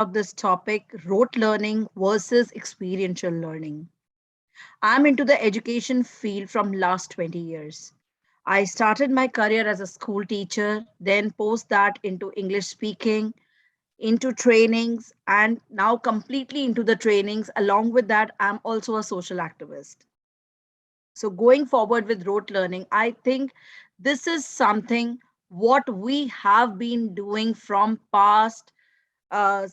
about this topic, rote learning versus experiential learning. I'm into the education field from last 20 years. I started my career as a school teacher, then post that into English speaking, into trainings, and now completely into the trainings. Along with that, I'm also a social activist. So going forward with rote learning, I think this is something what we have been doing from past uh,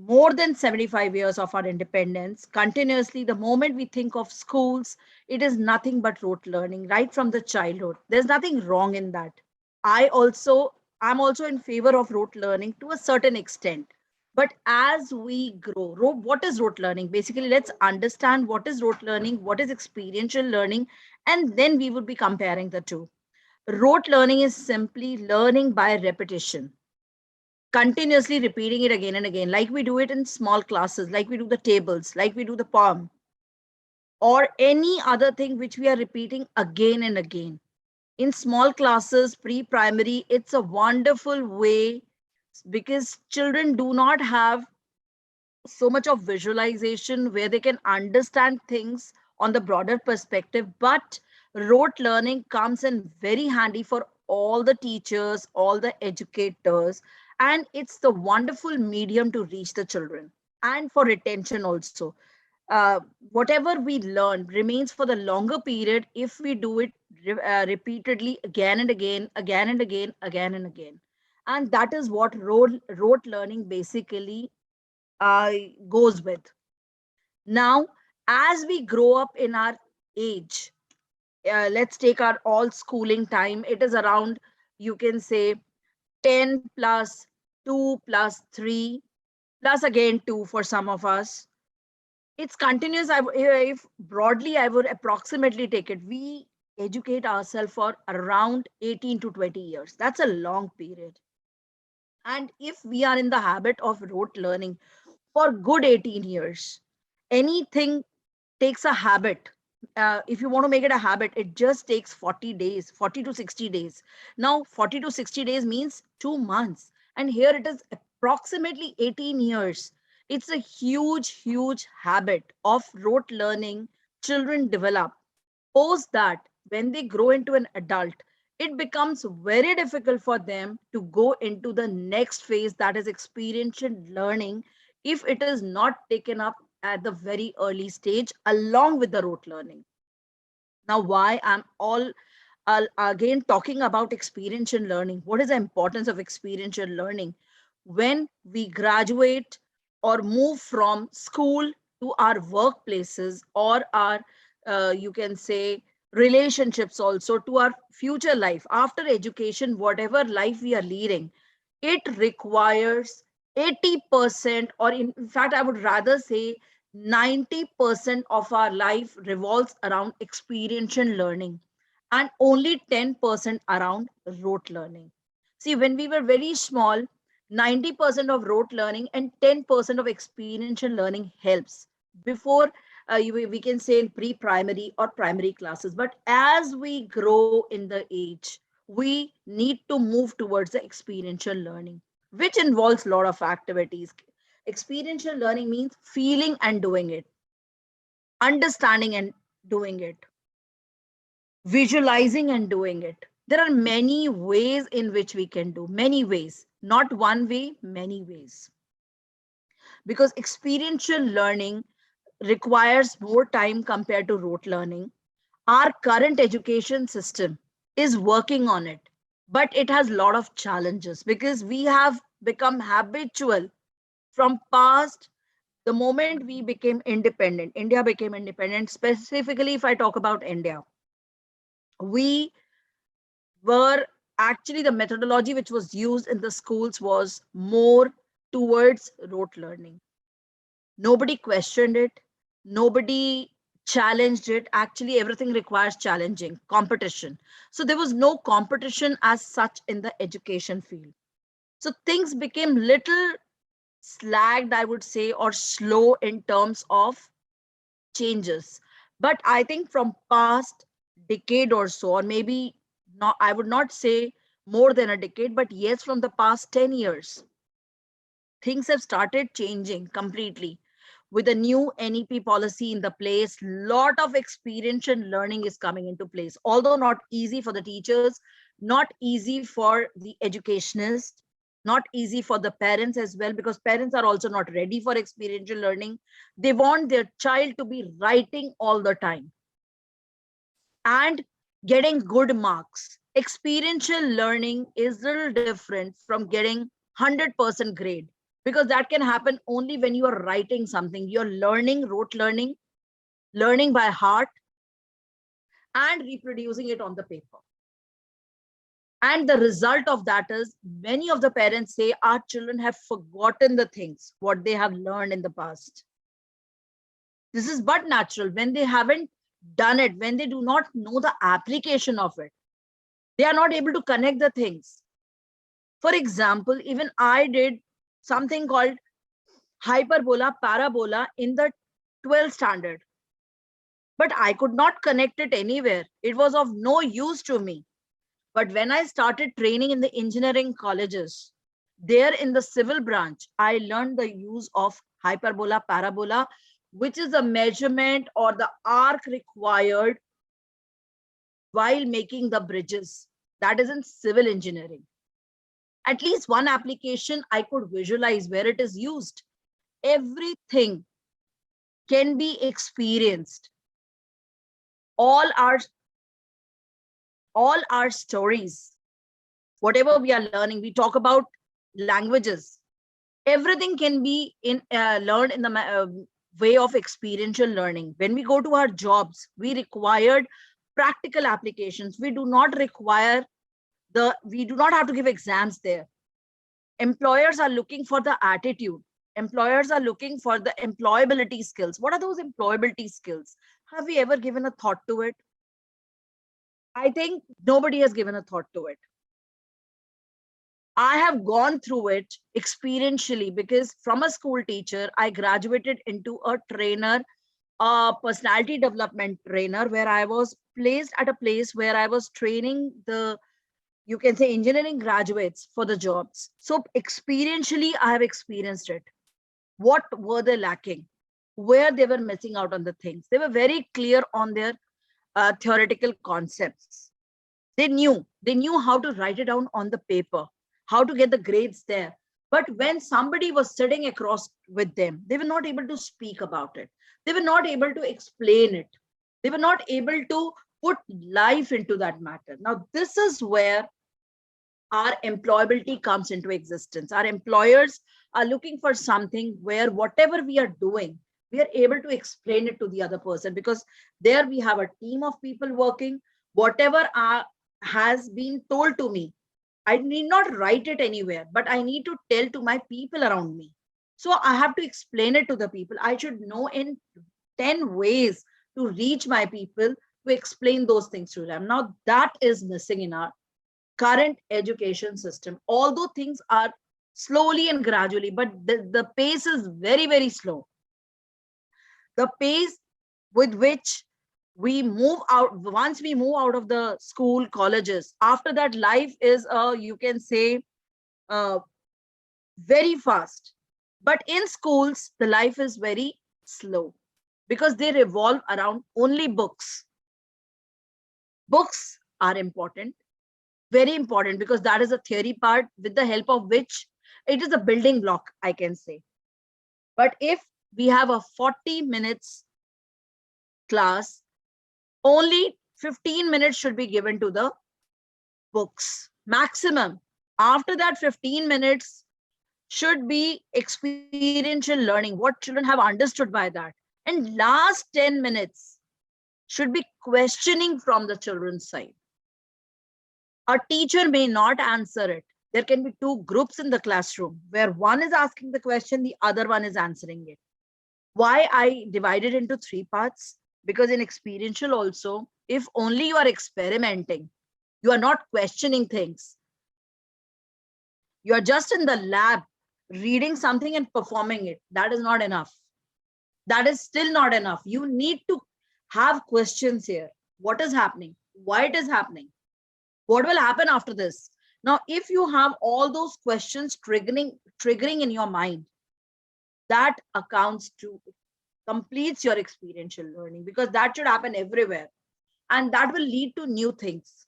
more than 75 years of our independence continuously. The moment we think of schools, it is nothing but rote learning right from the childhood. There's nothing wrong in that. I'm also in favor of rote learning to a certain extent. But as we grow, what is rote learning? Basically, let's understand what is rote learning, what is experiential learning, and then we would be comparing the two. Rote learning is simply learning by repetition, continuously repeating it again and again, like we do it in small classes, like we do the tables, like we do the poem, or any other thing which we are repeating again and again. In small classes, pre primary, it's a wonderful way because children do not have so much of visualization where they can understand things on the broader perspective. But rote learning comes in very handy for all the teachers, all the educators, and it's the wonderful medium to reach the children and for retention also. Whatever we learn remains for the longer period if we do it repeatedly again and again, again and again, again and again. And that is what rote learning basically uh, goes with. Now, as we grow up in our age, let's take our all schooling time. It is around, you can say, 10 plus 2 plus 3 plus again 2 for some of us. It's continuous. If broadly, I would approximately take it. We educate ourselves for around 18 to 20 years. That's a long period. And if we are in the habit of rote learning for good 18 years, anything takes a habit. If you want to make it a habit, it just takes 40 days, 40 to 60 days. Now, 40 to 60 days means 2 months. And here it is approximately 18 years. It's a huge, huge habit of rote learning children develop. Post that, when they grow into an adult, it becomes very difficult for them to go into the next phase, that is experiential learning, if it is not taken up at the very early stage along with the rote learning. Now, why I'm all again talking about experiential learning? What is the importance of experiential learning? When we graduate or move from school to our workplaces or our, you can say, relationships, also to our future life after education, whatever life we are leading, it requires 80%, or in fact, I would rather say 90% of our life revolves around experiential learning and only 10% around rote learning. See, when we were very small, 90% of rote learning and 10% of experiential learning helps before we can say in pre-primary or primary classes. But as we grow in the age, we need to move towards the experiential learning, which involves a lot of activities. Experiential learning means feeling and doing it, understanding and doing it, visualizing and doing it. There are many ways in which we can do, many ways, not one way, many ways. Because experiential learning requires more time compared to rote learning. Our current education system is working on it, but it has a lot of challenges because we have become habitual from past. The moment we became independent, India became independent, specifically if I talk about India, we were actually, the methodology which was used in the schools was more towards rote learning. Nobody questioned it, nobody challenged it. Actually, everything requires challenging, competition. So there was no competition as such in the education field. So things became little slagged, I would say, or slow in terms of changes. But I think from past decade or so, or maybe not, I would not say more than a decade, but yes, from the past 10 years, things have started changing completely. With the new NEP policy in the place, lot of experiential learning is coming into place. Although not easy for the teachers, not easy for the educationists, not easy for the parents as well, because parents are also not ready for experiential learning. They want their child to be writing all the time and getting good marks. Experiential learning is a little different from getting 100% grade, because that can happen only when you are writing something. You're learning, rote learning, learning by heart, and reproducing it on the paper. And the result of that is many of the parents say our children have forgotten the things what they have learned in the past. This is but natural. When they haven't done it, when they do not know the application of it, they are not able to connect the things. For example, even I did something called hyperbola, parabola in the 12th standard, but I could not connect it anywhere. It was of no use to me. But when I started training in the engineering colleges, there in the civil branch, I learned the use of hyperbola, parabola, which is the measurement or the arc required while making the bridges. That is in civil engineering. At least one application I could visualize where it is used. Everything can be experienced. All our all our stories, whatever we are learning, we talk about languages. Everything can be learned in the way of experiential learning. When we go to our jobs, we required practical applications. We do not have to give exams there. Employers are looking for the attitude. Employers are looking for the employability skills. What are those employability skills? Have we ever given a thought to it? I think nobody has given a thought to it. I have gone through it experientially, because from a school teacher, I graduated into a trainer, a personality development trainer, where I was placed at a place where I was training the, you can say, engineering graduates for the jobs. So experientially, I have experienced it. What were they lacking? Where they were missing out on the things. They were very clear on their theoretical concepts. They knew how to write it down on the paper, how to get the grades there. But when somebody was sitting across with them, they were not able to speak about it. They were not able to explain it. They were not able to put life into that matter. Now, this is where our employability comes into existence. Our employers are looking for something where whatever we are doing, we are able to explain it to the other person, because there we have a team of people working. Whatever has been told to me, I need not write it anywhere, but I need to tell to my people around me. So I have to explain it to the people. I should know in 10 ways to reach my people, to explain those things to them. Now, that is missing in our current education system. Although things are slowly and gradually, but the pace is very, very slow. The pace with which we move out, once we move out of the school, colleges, after that, life is, you can say, uh, very fast. But in schools, the life is very slow, because they revolve around only books. Books are important, very important, because that is a theory part with the help of which it is a building block, I can say. But if we have a 40 minutes class, only 15 minutes should be given to the books, maximum. After that 15 minutes should be experiential learning, what children have understood by that. And last 10 minutes should be questioning from the children's side. A teacher may not answer it. There can be two groups in the classroom where one is asking the question, the other one is answering it. Why I divided into three parts? Because in experiential also, if only you are experimenting, you are not questioning things, you are just in the lab reading something and performing it, that is not enough. That is still not enough. You need to have questions here. What is happening? Why it is happening? What will happen after this? Now, if you have all those questions triggering in your mind, that accounts to completes your experiential learning, because that should happen everywhere, and that will lead to new things.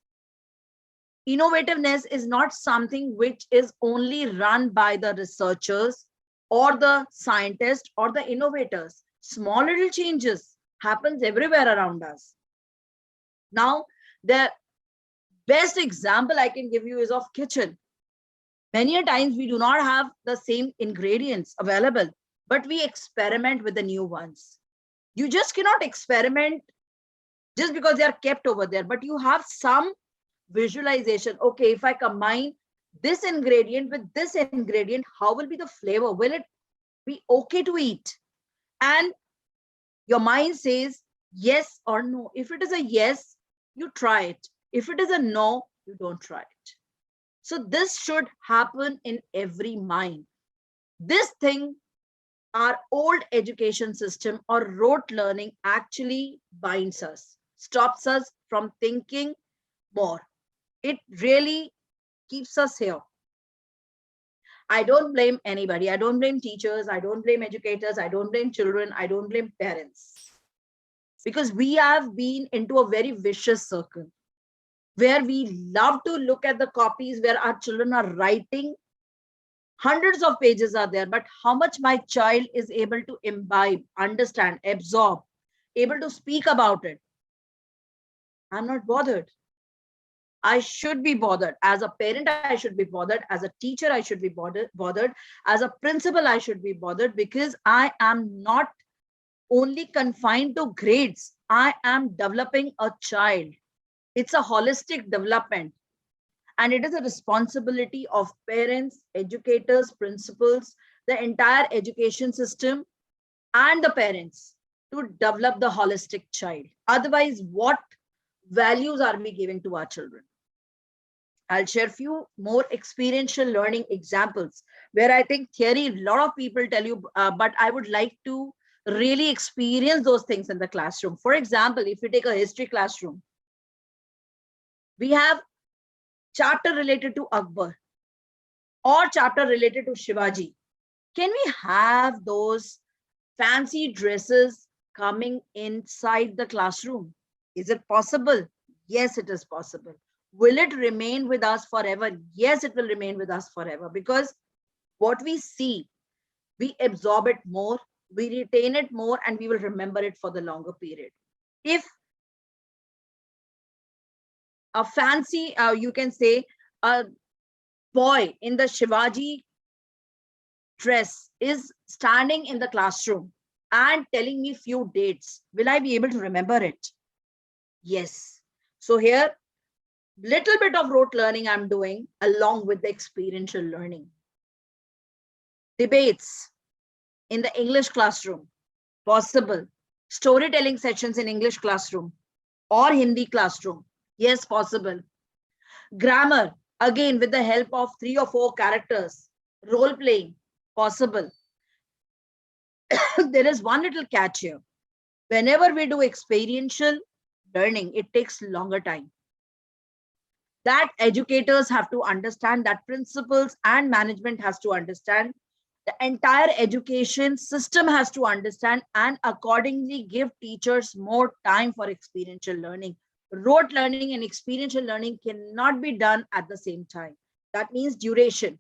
Innovativeness is not something which is only run by the researchers or the scientists or the innovators. Small little changes happens everywhere around us. Now, the best example I can give you is of kitchen. Many a times we do not have the same ingredients available, but we experiment with the new ones. You just cannot experiment just because they are kept over there, but you have some visualization. Okay, if I combine this ingredient with this ingredient, how will be the flavor? Will it be okay to eat? And your mind says yes or no. If it is a yes, you try it. If it is a no, you don't try it. So this should happen in every mind. This thing, our old education system or rote learning actually binds us, stops us from thinking more. It really keeps us here. I don't blame anybody. I don't blame teachers. I don't blame educators. I don't blame children. I don't blame parents. Because we have been into a very vicious circle where we love to look at the copies where our children are writing. Hundreds of pages are there, but how much my child is able to imbibe, understand, absorb, able to speak about it, I'm not bothered. I should be bothered. As a parent, I should be bothered. As a teacher, I should be bothered. As a principal, I should be bothered, because I am not only confined to grades. I am developing a child. It's a holistic development. And it is a responsibility of parents, educators, principals, the entire education system, and the parents to develop the holistic child. Otherwise, what values are we giving to our children? I'll share a few more experiential learning examples where I think theory, a lot of people tell you, but I would like to really experience those things in the classroom. For example, if you take a history classroom, we have chapter related to Akbar or chapter related to Shivaji. Can we have those fancy dresses coming inside the classroom? Is it possible? Yes, it is possible. Will it remain with us forever? Yes, it will remain with us forever, because what we see, we absorb it more, we retain it more, and we will remember it for the longer period. If a fancy, you can say, a boy in the Shivaji dress is standing in the classroom and telling me few dates, will I be able to remember it? Yes. So here, little bit of rote learning I'm doing along with the experiential learning. Debates in the English classroom, possible. Storytelling sessions in English classroom or Hindi classroom, yes, possible. Grammar, again with the help of 3 or 4 characters. Role playing, possible. There is one little catch here. Whenever we do experiential learning, it takes longer time. That educators have to understand, that principals and management has to understand, the entire education system has to understand, and accordingly give teachers more time for experiential learning. Rote learning and experiential learning cannot be done at the same time. That means duration.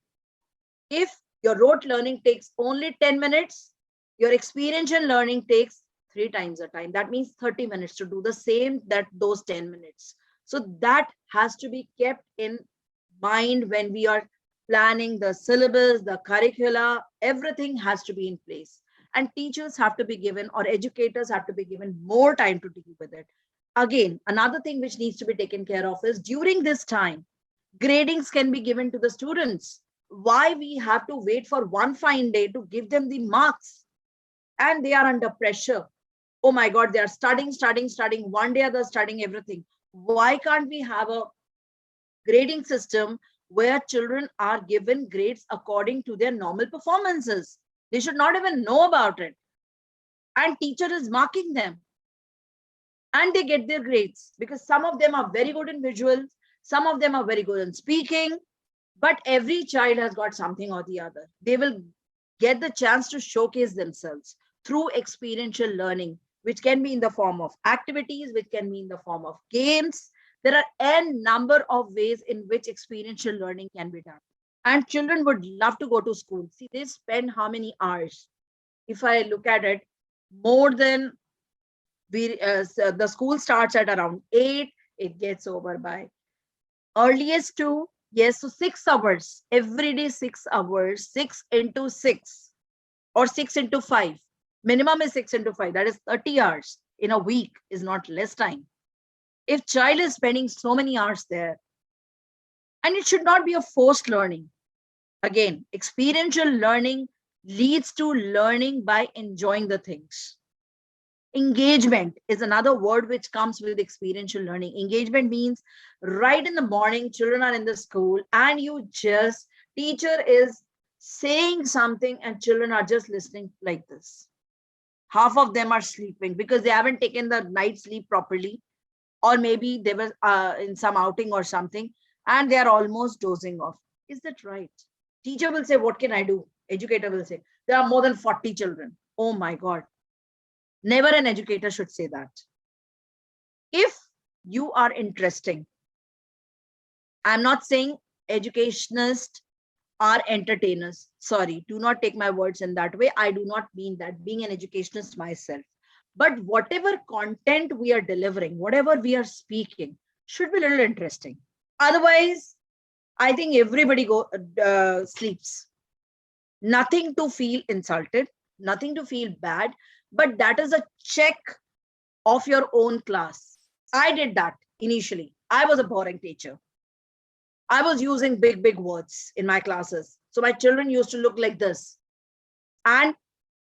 If your rote learning takes only 10 minutes, your experiential learning takes 3 times the time. That means 30 minutes to do the same that those 10 minutes. So that has to be kept in mind when we are planning the syllabus, the curricula, everything has to be in place. And teachers have to be given, or educators have to be given more time to deal with it. Again, another thing which needs to be taken care of is during this time, gradings can be given to the students. Why we have to wait for one fine day to give them the marks? And they are under pressure. Oh my God, they are studying. One day they're studying everything. Why can't we have a grading system where children are given grades according to their normal performances? They should not even know about it. And teacher is marking them. And they get their grades, because some of them are very good in visuals, some of them are very good in speaking, But every child has got something or the other. They will get the chance to showcase themselves through experiential learning, which can be in the form of activities, which can be in the form of games. There are n number of ways in which experiential learning can be done. And children would love to go to school. See, they spend how many hours? If I look at it, more than the school starts at around 8, it gets over by earliest to, yes, so 6 hours every day, 6 hours, 6 into 6 or 6 into 5. Minimum is 6 into 5. That is 30 hours in a week, is not less time. If child is spending so many hours there, and it should not be a forced learning. Again, experiential learning leads to learning by enjoying the things. Engagement is another word which comes with experiential learning. Engagement means right in the morning, children are in the school, and teacher is saying something, and children are just listening like this. Half of them are sleeping because they haven't taken the night sleep properly, or maybe they were in some outing or something, and they are almost dozing off. Is that right? Teacher will say, what can I do? Educator will say, there are more than 40 children. Oh my God. Never an educator should say that. If you are interesting, I'm not saying educationists are entertainers. Sorry, do not take my words in that way. I do not mean that, being an educationist myself. But whatever content we are delivering, whatever we are speaking, should be a little interesting. Otherwise, I think everybody sleeps. Nothing to feel insulted, nothing to feel bad, but that is a check of your own class. I did that initially. I was a boring teacher. I was using big words in my classes. So my children used to look like this. And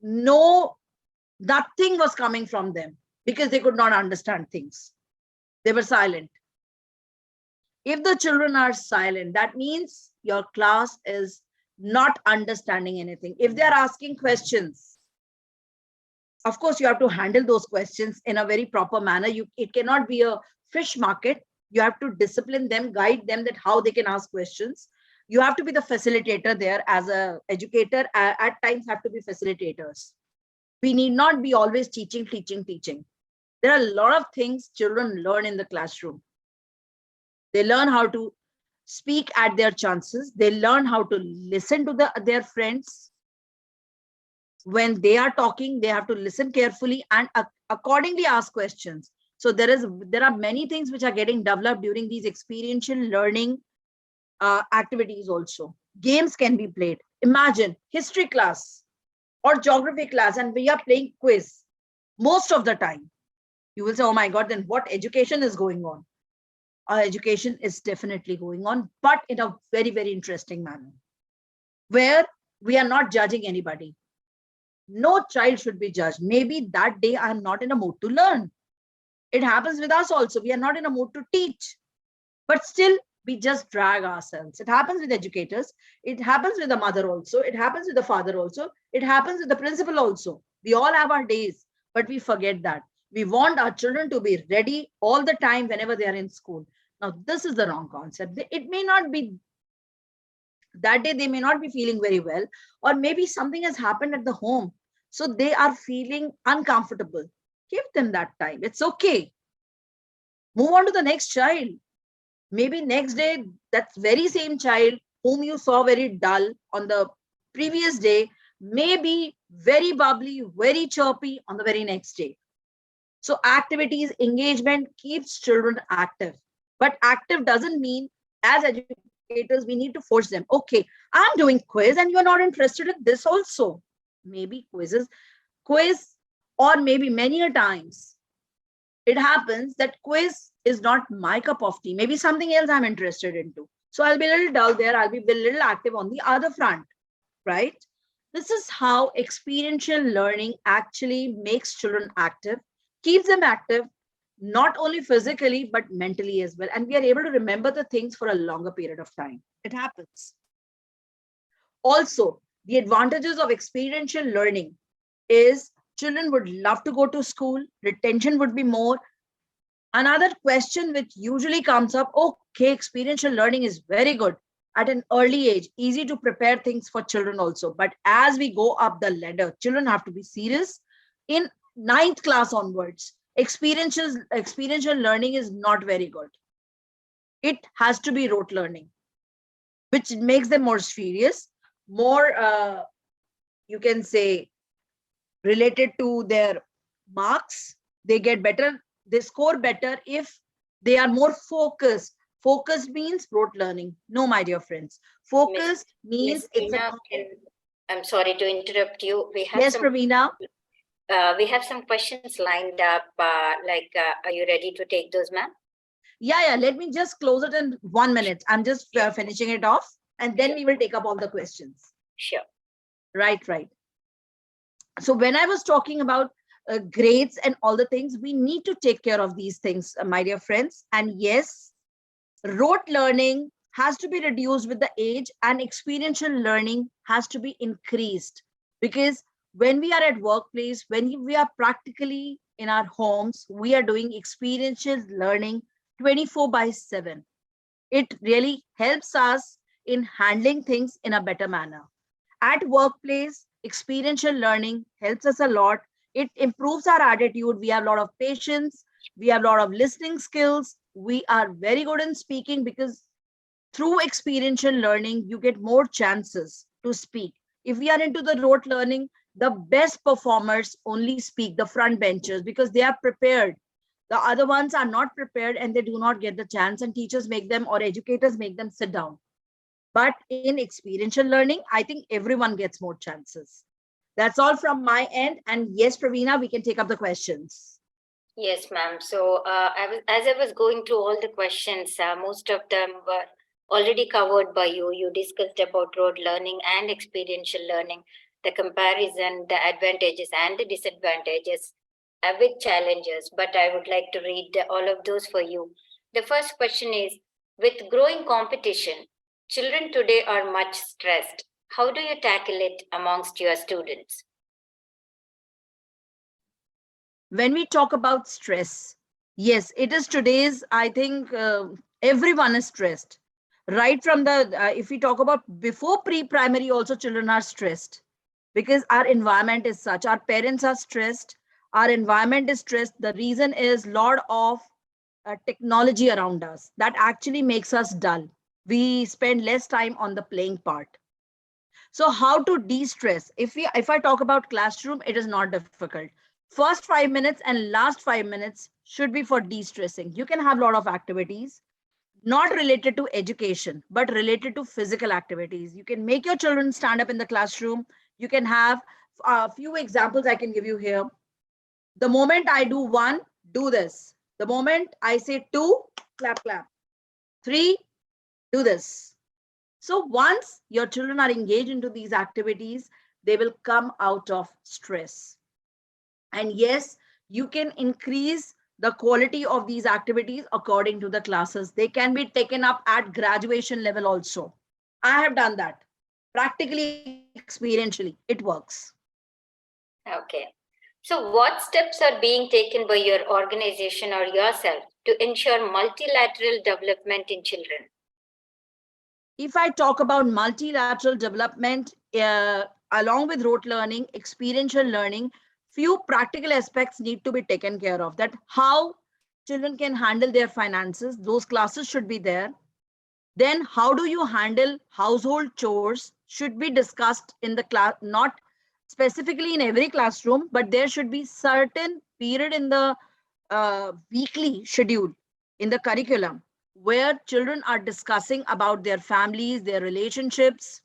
nothing was coming from them because they could not understand things. They were silent. If the children are silent, that means your class is not understanding anything. If they're asking questions, of course, you have to handle those questions in a very proper manner. It cannot be a fish market. You have to discipline them, guide them that how they can ask questions. You have to be the facilitator there as a educator. At times have to be facilitators. We need not be always teaching. There are a lot of things children learn in the classroom. They learn how to speak at their chances. They learn how to listen to their friends. When they are talking, they have to listen carefully and accordingly ask questions. So there are many things which are getting developed during these experiential learning activities also. Games can be played. Imagine history class or geography class, and we are playing quiz most of the time. You will say, oh my God, then what education is going on? Our education is definitely going on, but in a very, very interesting manner, where we are not judging anybody. No child should be judged. Maybe that day I'm not in a mood to learn. It happens with us also. We are not in a mood to teach, but still we just drag ourselves. It happens with educators. It happens with the mother also. It happens with the father also. It happens with the principal also. We all have our days, but we forget that. We want our children to be ready all the time whenever they are in school. Now, this is the wrong concept. It may not be that day, they may not be feeling very well, or maybe something has happened at the home. So they are feeling uncomfortable. Give them that time. It's okay. Move on to the next child. Maybe next day, that very same child whom you saw very dull on the previous day may be very bubbly, very chirpy on the very next day. So activities, engagement keeps children active. But active doesn't mean, as educators, we need to force them. Okay, I'm doing quiz and you're not interested in this also. Maybe quiz, or maybe many a times it happens that quiz is not my cup of tea. Maybe something else I'm interested into. So I'll be a little dull there. I'll be a little active on the other front, right? This is how experiential learning actually makes children active, keeps them active, not only physically, but mentally as well. And we are able to remember the things for a longer period of time. It happens. Also, the advantages of experiential learning is children would love to go to school, retention would be more. Another question which usually comes up, okay, experiential learning is very good. at an early age, easy to prepare things for children also. But as we go up the ladder, children have to be serious. In ninth class onwards, experiential learning is not very good. It has to be rote learning, which makes them more serious, more, you can say, related to their marks. They get better, they score better if they are more focused. Focused means rote learning. No, my dear friends. Miss Focused Miss means it's a. Tina, I'm sorry to interrupt you. Yes, Pravina. We have some questions lined up. Are you ready to take those, ma'am? Yeah. Let me just close it in 1 minute. I'm just finishing it off, and then we will take up all the questions. Sure. Right. So when I was talking about grades and all the things, we need to take care of these things, my dear friends. And yes, rote learning has to be reduced with the age, and experiential learning has to be increased, because when we are at workplace, when we are practically in our homes, we are doing experiential learning 24/7. It really helps us in handling things in a better manner. At workplace, experiential learning helps us a lot. It improves our attitude. We have a lot of patience. We have a lot of listening skills. We are very good in speaking, because through experiential learning, you get more chances to speak. If we are into the rote learning, the best performers only speak, the front benchers, because they are prepared. The other ones are not prepared and they do not get the chance, and teachers make them, or educators make them sit down. But in experiential learning, I think everyone gets more chances. That's all from my end. And yes, Pravina, we can take up the questions. Yes, ma'am. So, as I was going through all the questions, most of them were already covered by you. You discussed about rote learning and experiential learning, the comparison, the advantages and the disadvantages with challenges. But I would like to read all of those for you. The first question is, with growing competition, children today are much stressed. How do you tackle it amongst your students? When we talk about stress, yes, it is today's, I think everyone is stressed. Right from the, if we talk about before pre-primary, also children are stressed, because our environment is such. Our parents are stressed. Our environment is stressed. The reason is lot of technology around us that actually makes us dull. We spend less time on the playing part. So how to de-stress? If I talk about classroom, it is not difficult. First 5 minutes and last 5 minutes should be for de-stressing. You can have a lot of activities not related to education, but related to physical activities. You can make your children stand up in the classroom. You can have a few examples I can give you here. The moment I do one, do this. The moment I say two, clap. Three, do this. So once your children are engaged into these activities, they will come out of stress. And yes, you can increase the quality of these activities according to the classes. They can be taken up at graduation level also. I have done that practically, experientially. It works. Okay. So, what steps are being taken by your organization or yourself to ensure multilateral development in children? If I talk about multilateral development, along with rote learning, experiential learning, few practical aspects need to be taken care of. That how children can handle their finances, those classes should be there. Then how do you handle household chores should be discussed in the class, not specifically in every classroom, but there should be certain period in the weekly schedule in the curriculum where children are discussing about their families, their relationships.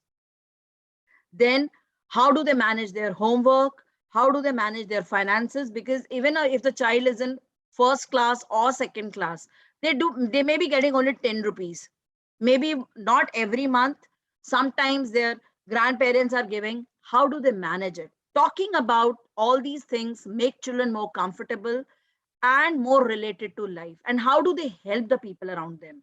Then how do they manage their homework? How do they manage their finances? Because even if the child is in first class or second class, they may be getting only 10 rupees, maybe not every month. Sometimes their grandparents are giving. How do they manage it? Talking about all these things make children more comfortable and more related to life. And how do they help the people around them?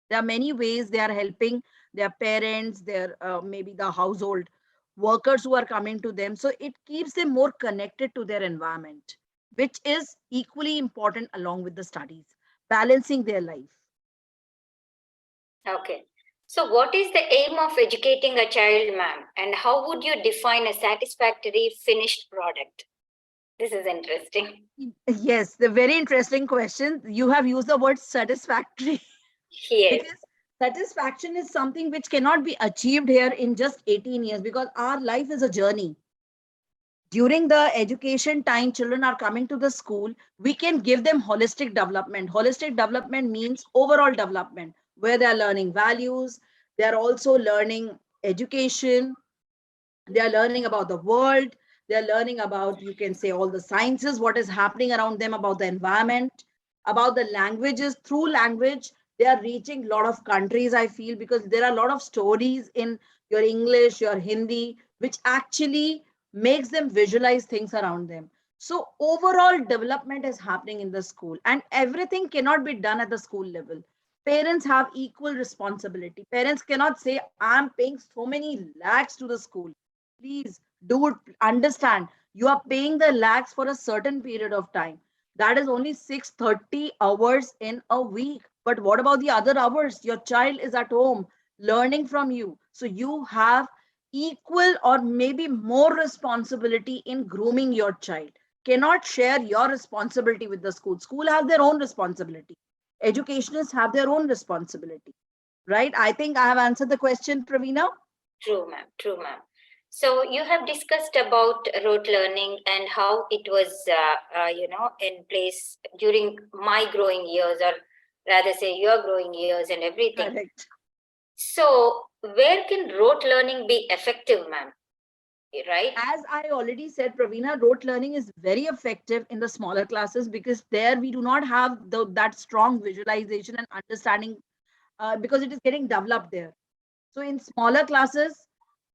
There are many ways they are helping their parents, their maybe the household workers who are coming to them. So it keeps them more connected to their environment, which is equally important along with the studies, balancing their life. Okay. So, what is the aim of educating a child, ma'am? And how would you define a satisfactory finished product? This is interesting. Yes, the very interesting question. You have used the word satisfactory Yes, because satisfaction is something which cannot be achieved here in just 18 years because our life is a journey. During the education time children are coming to the school, we can give them holistic development means overall development where they are learning values, they are also learning education, they are learning about the world, they are learning about, you can say, all the sciences, what is happening around them, about the environment, about the languages. Through language they are reaching a lot of countries, I feel, because there are a lot of stories in your English, your Hindi, which actually makes them visualize things around them. So overall development is happening in the school, and everything cannot be done at the school level. Parents have equal responsibility. Parents cannot say, I'm paying so many lakhs to the school. Please, dude, understand, you are paying the lakhs for a certain period of time. That is only 630 hours in a week. But what about the other hours? Your child is at home learning from you. So you have equal or maybe more responsibility in grooming your child. Cannot share your responsibility with the school. School has their own responsibility. Educationists have their own responsibility. Right? I think I have answered the question, Pravina. true, ma'am. True, ma'am. So, you have discussed about rote learning and how it was, in place during my growing years, or rather say your growing years and everything. Correct. So, where can rote learning be effective, ma'am? Right? As I already said, Pravina, rote learning is very effective in the smaller classes because there we do not have that strong visualization and understanding because it is getting developed there. So in smaller classes,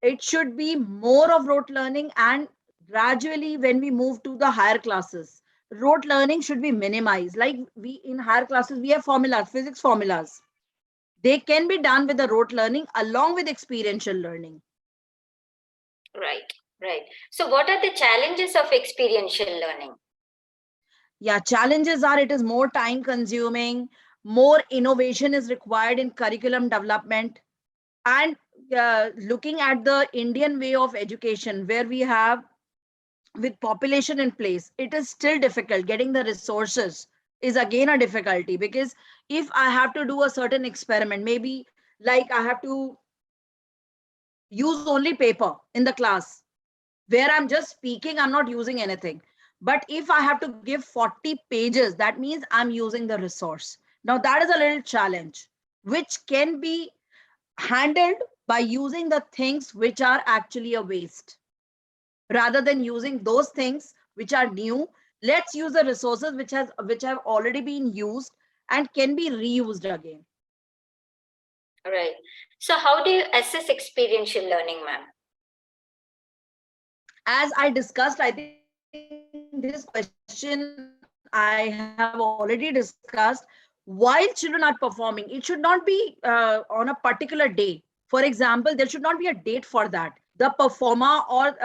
it should be more of rote learning, and gradually when we move to the higher classes, rote learning should be minimized. Like we in higher classes, we have formulas, physics formulas. They can be done with the rote learning along with experiential learning. Right, right. So, what are the challenges of experiential learning? Yeah, challenges are it is more time consuming, more innovation is required in curriculum development, and looking at the Indian way of education, where we have with population in place, it is still difficult. Getting the resources is again a difficulty because if I have to do a certain experiment, maybe like I have to use only paper in the class where I'm just speaking, I'm not using anything. But if I have to give 40 pages, that means I'm using the resource. Now, that is a little challenge, which can be handled by using the things which are actually a waste. Rather than using those things which are new, let's use the resources which have already been used and can be reused again. Right. So, how do you assess experiential learning, ma'am? As I discussed, I think this question I have already discussed. While children are performing, it should not be on a particular day. For example, there should not be a date for that. The performer, or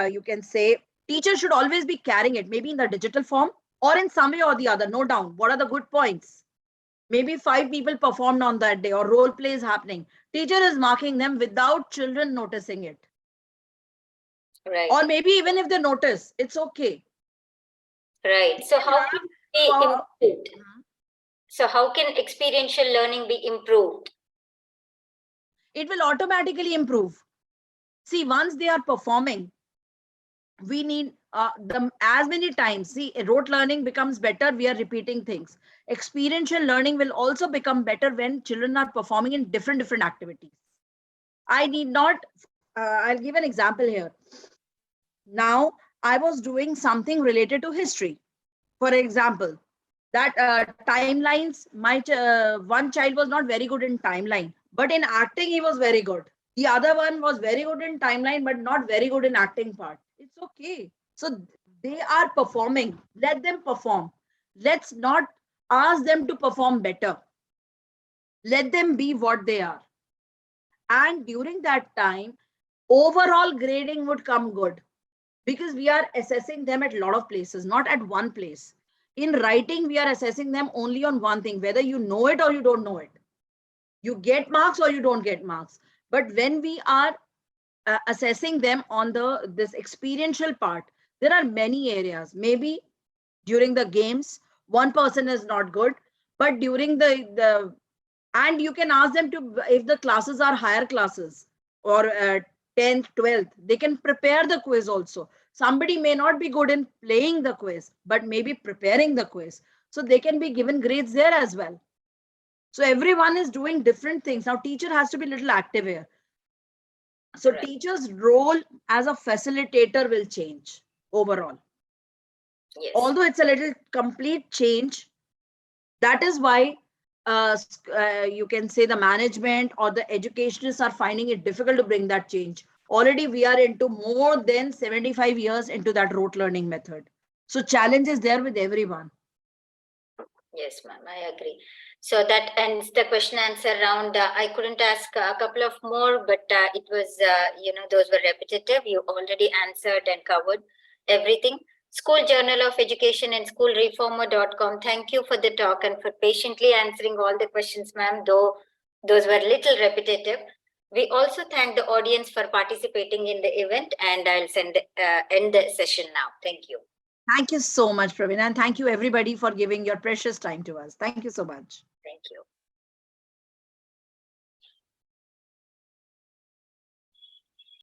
you can say teacher, should always be carrying it, maybe in the digital form or in some way or the other. Note down what are the good points. Maybe 5 people performed on that day, or role play is happening. Teacher is marking them without children noticing it. Right, Or maybe even if they notice, it's okay. right. We So, can how can have, it be for improved? So, how can experiential learning be improved? it will automatically improve. See, once they are performing, we need them as many times. See, rote learning becomes better, we are repeating things. Experiential learning will also become better when children are performing in different activities. I need not, I'll give an example here. Now, I was doing something related to history. For example, that timelines, one child was not very good in timeline, but in acting he was very good. The other one was very good in timeline but not very good in acting part. It's okay. So they are performing, let them perform. Let's not ask them to perform better, let them be what they are. And during that time, overall grading would come good because we are assessing them at a lot of places, not at one place. In writing, we are assessing them only on one thing, whether you know it or you don't know it. You get marks or you don't get marks. But when we are assessing them on this experiential part, there are many areas. Maybe during the games, one person is not good, but during the and you can ask them to, if the classes are higher classes or 10th 12th, they can prepare the quiz also. Somebody may not be good in playing the quiz, but maybe preparing the quiz, so they can be given grades there as well. So everyone is doing different things. Now teacher has to be a little active here. So Right. teacher's role as a facilitator will change overall. Yes. Although it's a little complete change, that is why you can say the management or the educationists are finding it difficult to bring that change. Already we are into more than 75 years into that rote learning method. So challenge is there with everyone. Yes, ma'am, I agree. So that ends the question answer round. I couldn't ask a couple of more, but it was, those were repetitive. You already answered and covered everything. School Journal of Education and schoolreformer.com. Thank you for the talk and for patiently answering all the questions, ma'am, though those were little repetitive. We also thank the audience for participating in the event, and I'll end the session now. Thank you. Thank you so much, Praveen, and thank you everybody for giving your precious time to us. Thank you so much. Thank you.